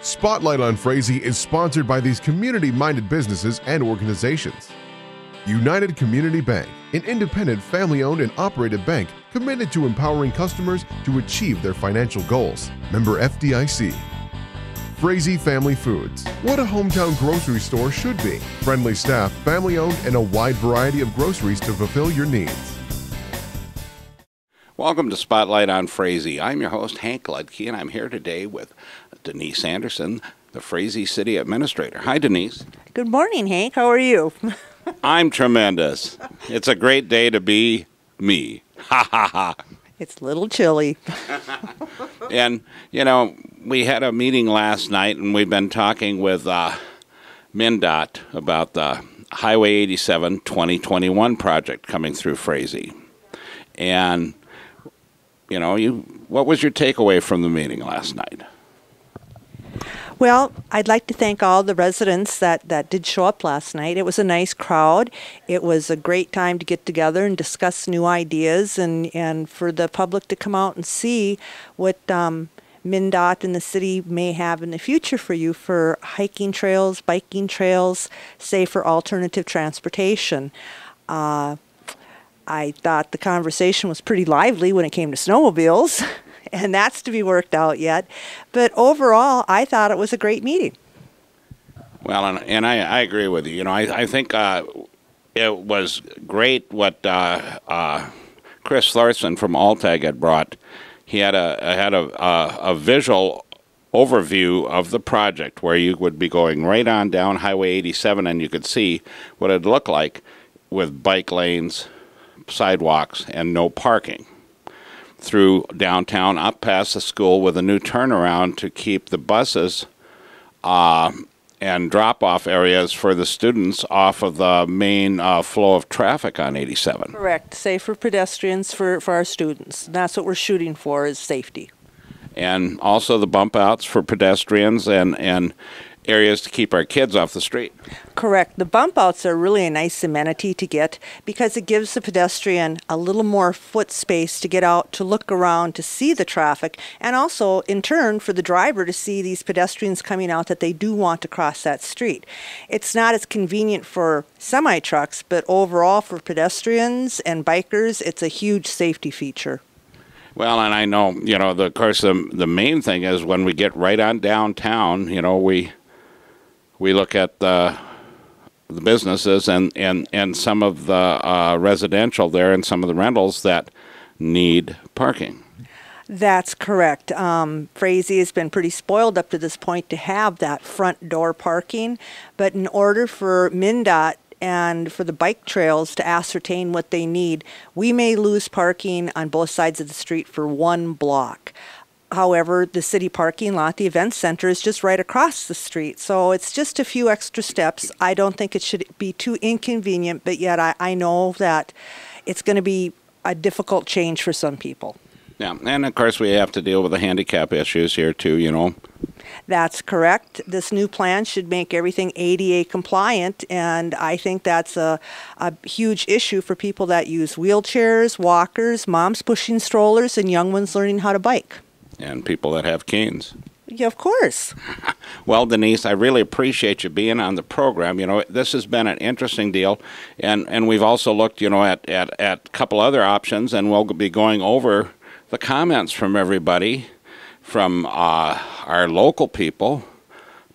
Spotlight on Frazee is sponsored by these community-minded businesses and organizations. United Community Bank, an independent, family-owned and operated bank committed to empowering customers to achieve their financial goals. Member FDIC. Frazee Family Foods, what a hometown grocery store should be. Friendly staff, family-owned, and a wide variety of groceries to fulfill your needs. Welcome to Spotlight on Frazee. I'm your host, Hank Ludke, and I'm here today with Denise Anderson, the Frazee City Administrator. Hi, Denise. Good morning, Hank. How are you? I'm tremendous. It's a great day to be me. Ha, ha, ha. It's a little chilly. And, you know, we had a meeting last night, and we've been talking with MnDOT about the Highway 87 2021 project coming through Frazee. And you know, what was your takeaway from the meeting last night? Well, I'd like to thank all the residents that did show up last night. It was a nice crowd. It was a great time to get together and discuss new ideas and for the public to come out and see what MnDOT and the city may have in the future for you for hiking trails, biking trails, safer alternative transportation. I thought the conversation was pretty lively when it came to snowmobiles, and that's to be worked out yet. But overall, I thought it was a great meeting. Well, and I agree with you. You know, I think it was great what Chris Thorson from Altag had brought. He had a visual overview of the project where you would be going right on down Highway 87, and you could see what it'd look like with bike lanes, sidewalks, and no parking through downtown up past the school with a new turnaround to keep the buses and drop-off areas for the students off of the main flow of traffic on 87. Correct. Safer pedestrians for our students. That's what we're shooting for, is safety. And also the bump outs for pedestrians and areas to keep our kids off the street. Correct. The bump outs are really a nice amenity to get because it gives the pedestrian a little more foot space to get out, to look around, to see the traffic, and also in turn for the driver to see these pedestrians coming out that they do want to cross that street. It's not as convenient for semi-trucks, but overall for pedestrians and bikers, it's a huge safety feature. Well, and I know, you know, of course, the main thing is when we get right on downtown, you know, we look at the businesses and some of the residential there and some of the rentals that need parking. That's correct. Frazee has been pretty spoiled up to this point to have that front door parking, but in order for MnDOT and for the bike trails to ascertain what they need, we may lose parking on both sides of the street for one block. However, the city parking lot, the event center, is just right across the street. So it's just a few extra steps. I don't think it should be too inconvenient, but yet I know that it's going to be a difficult change for some people. Yeah, and of course we have to deal with the handicap issues here too, you know. That's correct. This new plan should make everything ADA compliant, and I think that's a huge issue for people that use wheelchairs, walkers, moms pushing strollers, and young ones learning how to bike. And people that have canes. Yeah, of course. Well, Denise, I really appreciate you being on the program. You know, this has been an interesting deal, and we've also looked, you know, at a couple other options, and we'll be going over the comments from everybody, from our local people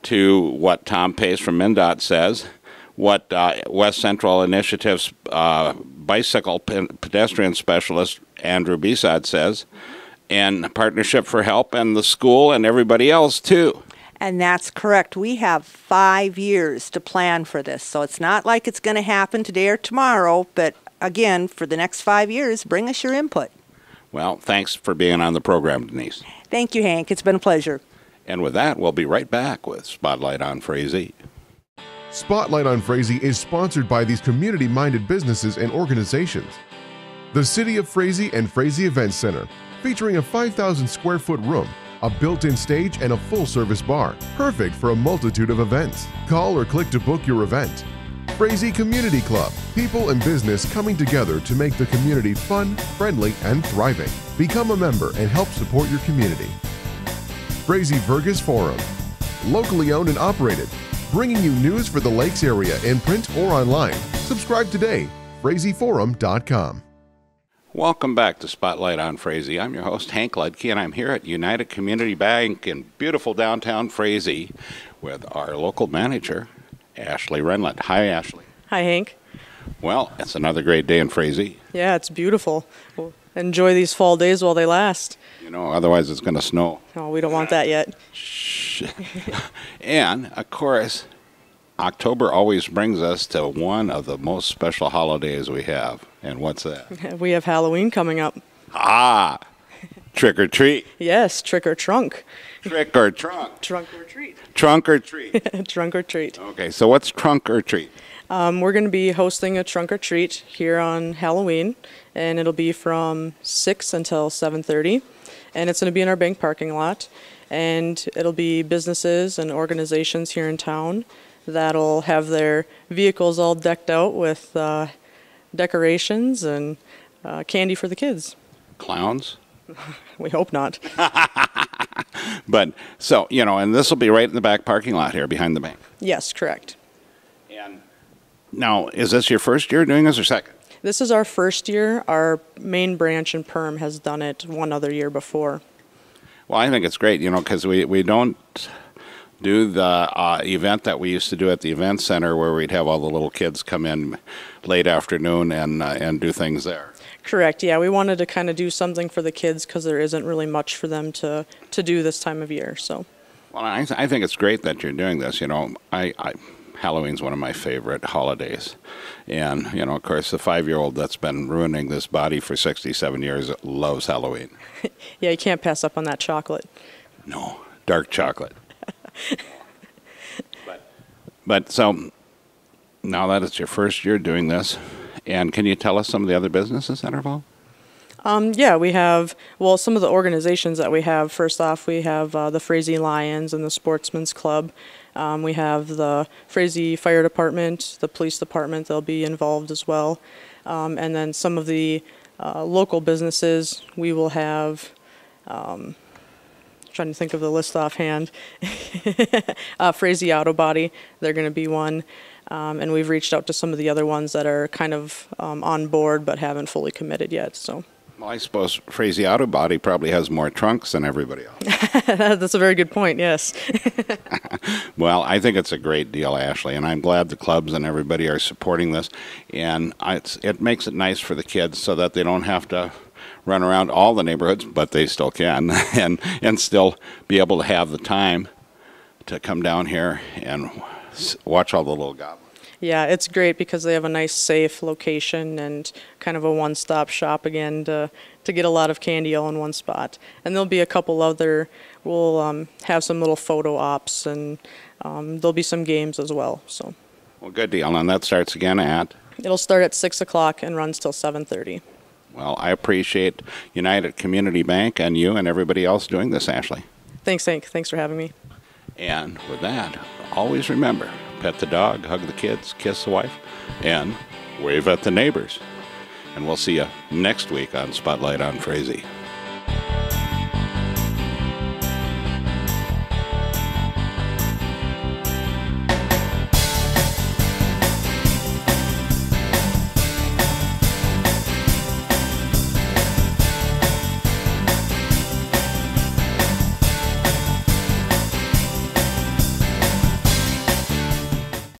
to what Tom Pace from MnDOT says, what West Central Initiative's bicycle pedestrian specialist Andrew Besad says, and Partnership for Help and the school and everybody else too. And that's correct. We have 5 years to plan for this. So it's not like it's going to happen today or tomorrow, but again, for the next 5 years, bring us your input. Well, thanks for being on the program, Denise. Thank you, Hank. It's been a pleasure. And with that, we'll be right back with Spotlight on Frazee. Spotlight on Frazee is sponsored by these community-minded businesses and organizations. The City of Frazee and Frazee Event Center, featuring a 5,000 square foot room, a built-in stage, and a full-service bar, perfect for a multitude of events. Call or click to book your event. Frazee Community Club, people and business coming together to make the community fun, friendly, and thriving. Become a member and help support your community. Frazee Vergas Forum, locally owned and operated, bringing you news for the Lakes area in print or online. Subscribe today, FrazeeForum.com. Welcome back to Spotlight on Frazee. I'm your host, Hank Ludke, and I'm here at United Community Bank in beautiful downtown Frazee with our local manager, Ashley Renlund. Hi, Ashley. Hi, Hank. Well, it's another great day in Frazee. Yeah, it's beautiful. We'll enjoy these fall days while they last. You know, otherwise it's going to snow. Oh, we don't want that yet. Shh. And, of course, October always brings us to one of the most special holidays we have. And what's that? We have Halloween coming up. Ah! Trick or treat. Yes, trick or trunk. Trick or trunk. Trunk or treat. Trunk or treat. Trunk or treat. Okay, so what's trunk or treat? We're going to be hosting a trunk or treat here on Halloween, and it'll be from 6 until 7:30, and it's going to be in our bank parking lot, and it'll be businesses and organizations here in town that'll have their vehicles all decked out with decorations and candy for the kids. Clowns? We hope not. But, so, you know, and this will be right in the back parking lot here behind the bank. Yes, correct. And now, is this your first year doing this or second? This is our first year. Our main branch in Perm has done it one other year before. Well, I think it's great, you know, because we don't do the event that we used to do at the event center where we'd have all the little kids come in late afternoon and do things there. Correct, yeah. We wanted to kind of do something for the kids because there isn't really much for them to do this time of year. So. Well, I think it's great that you're doing this. You know, Halloween's one of my favorite holidays. And, you know, of course, the 5-year-old that's been ruining this body for 67 years loves Halloween. Yeah, you can't pass up on that chocolate. No, dark chocolate. But so, now that it's your first year doing this, and can you tell us some of the other businesses that are involved? Yeah, we have, well, some of the organizations that we have. First off, we have the Frazee Lions and the Sportsman's Club. We have the Frazee Fire Department, the Police Department, they'll be involved as well. And then some of the local businesses, we will have, trying to think of the list offhand, Frazee Auto Body, they're going to be one. And we've reached out to some of the other ones that are kind of on board but haven't fully committed yet. So. Well, I suppose Frazee Auto Body probably has more trunks than everybody else. That's a very good point, yes. Well, I think it's a great deal, Ashley, and I'm glad the clubs and everybody are supporting this. And it makes it nice for the kids so that they don't have to run around all the neighborhoods, but they still can, and still be able to have the time to come down here and watch all the little goblins. Yeah, it's great because they have a nice, safe location and kind of a one-stop shop again to get a lot of candy all in one spot. And there'll be a couple other, we'll have some little photo ops, and there'll be some games as well. So. Well, good deal. And that starts again at? It'll start at 6 o'clock and runs till 7:30. Well, I appreciate United Community Bank and you and everybody else doing this, Ashley. Thanks, Hank. Thanks for having me. And with that, always remember, pet the dog, hug the kids, kiss the wife, and wave at the neighbors. And we'll see you next week on Spotlight on Frazee.